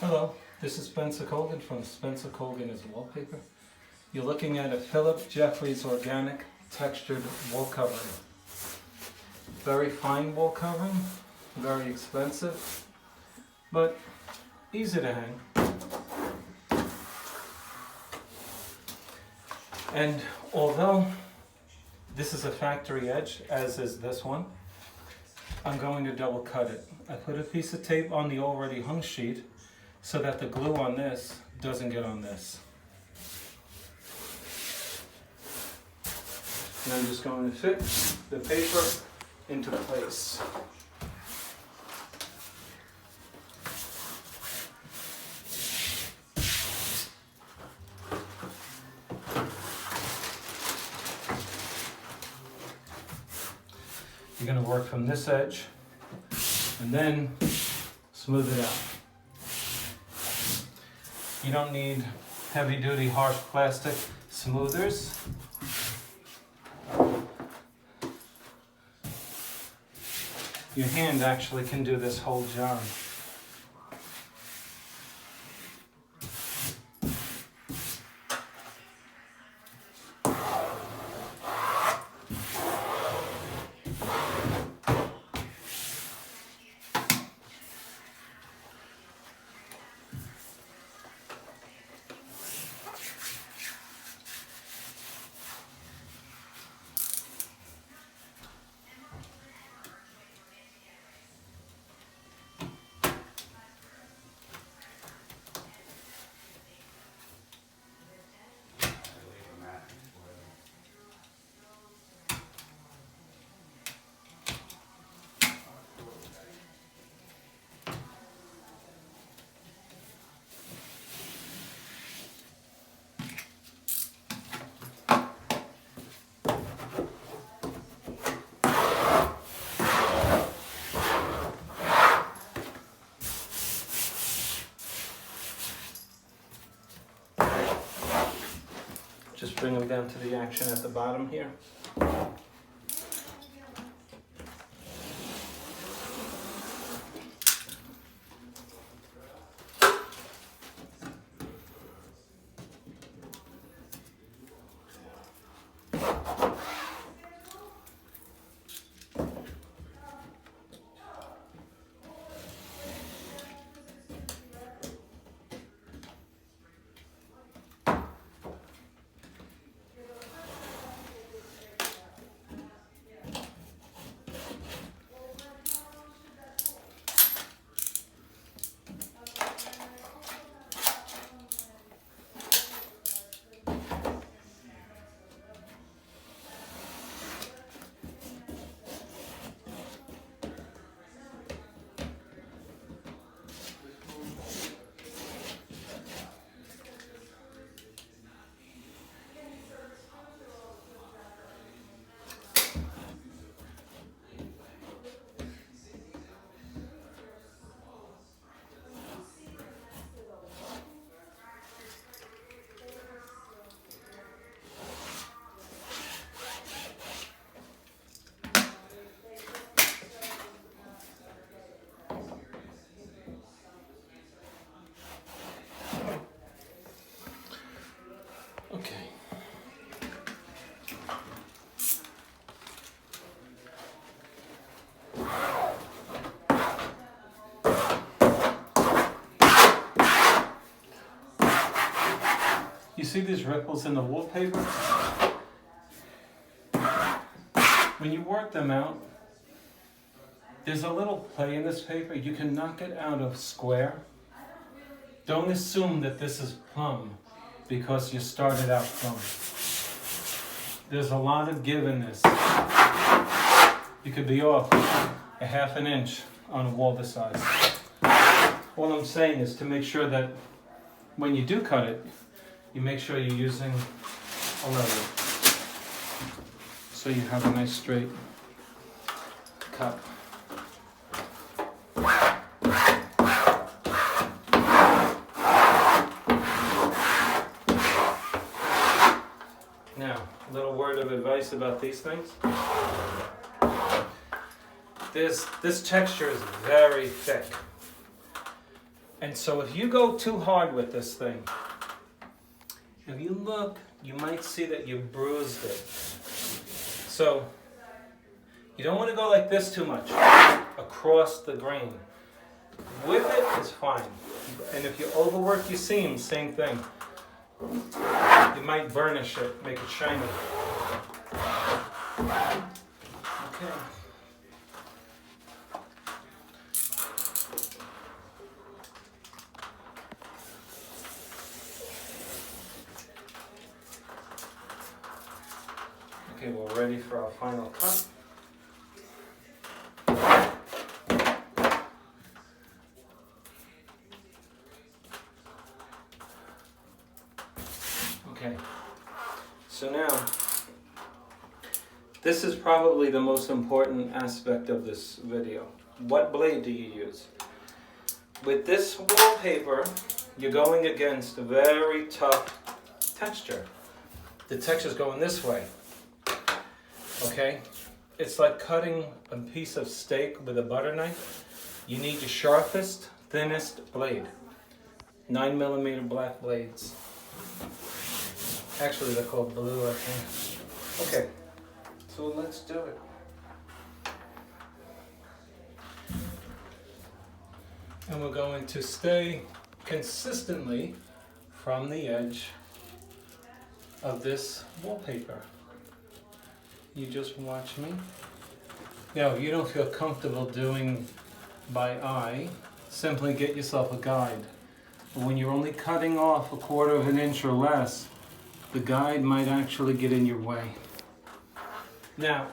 Hello, this is Spencer Colgan from Spencer Colgan is Wallpaper. You're looking at a Phillip Jeffries organic textured wall covering. Very fine wall covering, very expensive, but easy to hang. And although this is a factory edge, as is this one, I'm going to double cut it. I put a piece of tape on the already hung sheet so that the glue on this doesn't get on this. And I'm just going to fit the paper into place. You're going to work from this edge and then smooth it out. You don't need heavy-duty harsh plastic smoothers. Your hand actually can do this whole job. Just bring them down to the action at the bottom here. Okay. You see these ripples in the wallpaper? When you work them out, there's a little play in this paper. You can knock it out of square. Don't assume that this is plumb because you started out plumb. There's a lot of give in this. You could be off a half an inch on a wall this size. All I'm saying is to make sure that when you do cut it, you make sure you're using a level so you have a nice straight cut. Now, a little word of advice about these things. This texture is very thick. And so if you go too hard with this thing, if you look, you might see that you bruised it. So you don't want to go like this too much across the grain. With it is fine. And if you overwork your seams, same thing. You might burnish it, make it shiny. Okay. Okay, we're ready for our final cut. Okay, so now, this is probably the most important aspect of this video. What blade do you use? With this wallpaper, you're going against a very tough texture. The texture's going this way. Okay, it's like cutting a piece of steak with a butter knife. You need your sharpest, thinnest blade. 9mm black blades. Actually, they're called blue, I think. Okay, so let's do it. And we're going to stay consistently from the edge of this wallpaper. You just watch me. Now, if you don't feel comfortable doing by eye, simply get yourself a guide. But when you're only cutting off 1/4 of an inch or less, the guide might actually get in your way. Now,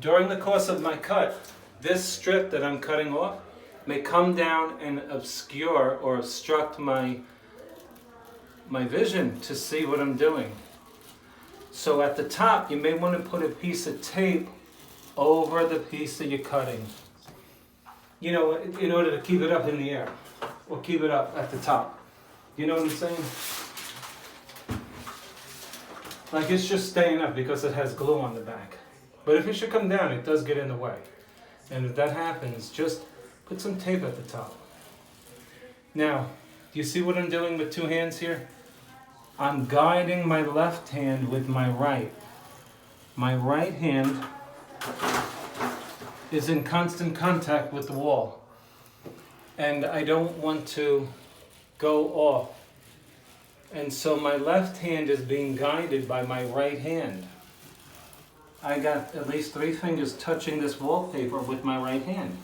during the course of my cut, this strip that I'm cutting off may come down and obscure or obstruct my vision to see what I'm doing. So at the top, you may want to put a piece of tape over the piece that you're cutting. You know, in order to keep it up in the air, or keep it up at the top. You know what I'm saying? Like it's just staying up because it has glue on the back. But if it should come down, it does get in the way. And if that happens, just put some tape at the top. Now, do you see what I'm doing with 2 hands here? I'm guiding my left hand with my right. My right hand is in constant contact with the wall. And I don't want to go off. And so my left hand is being guided by my right hand. I got at least 3 fingers touching this wallpaper with my right hand.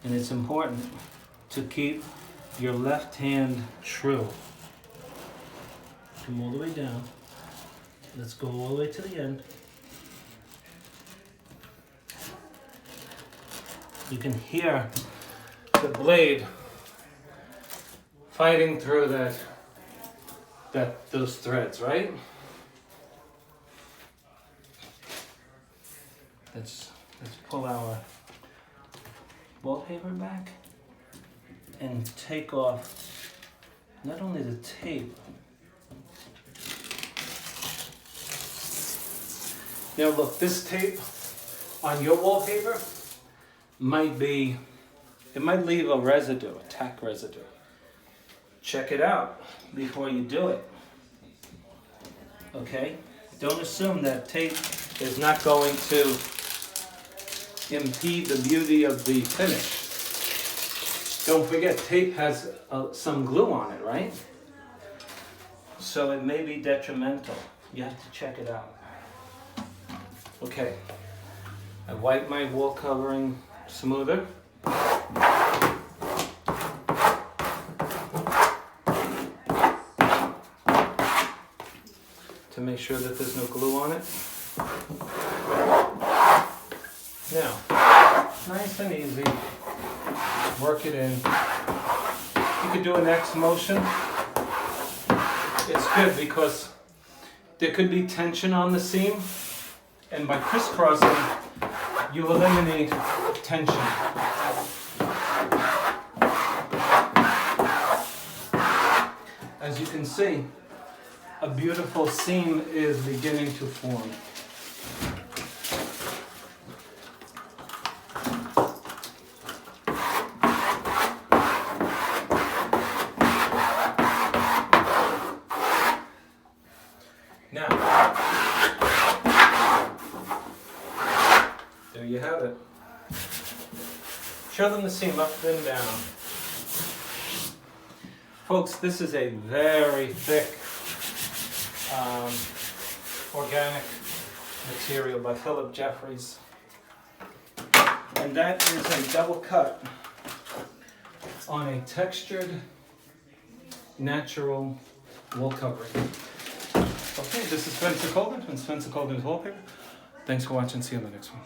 And it's important to keep your left hand true. Come all the way down. Let's go all the way to the end. You can hear the blade fighting through those threads, right? Let's pull our wallpaper back and take off not only the tape. Now look, this tape on your wallpaper might leave a residue, a tack residue. Check it out before you do it. Okay? Don't assume that tape is not going to impede the beauty of the finish. Don't forget, tape has some glue on it, right? So it may be detrimental. You have to check it out. Okay, I wipe my wall covering smoother. To make sure that there's no glue on it. Now, nice and easy, work it in. You could do an X motion. It's good because there could be tension on the seam, and by crisscrossing, you eliminate tension. As you can see, a beautiful seam is beginning to form. Now, there you have it. Show them the seam up and down. Folks, this is a very thick organic material by Phillip Jeffries. And that is a double cut on a textured, natural wall covering. Okay, this is Spencer Colgan from Spencer Colgan's Wallpaper. Thanks for watching. See you on the next one.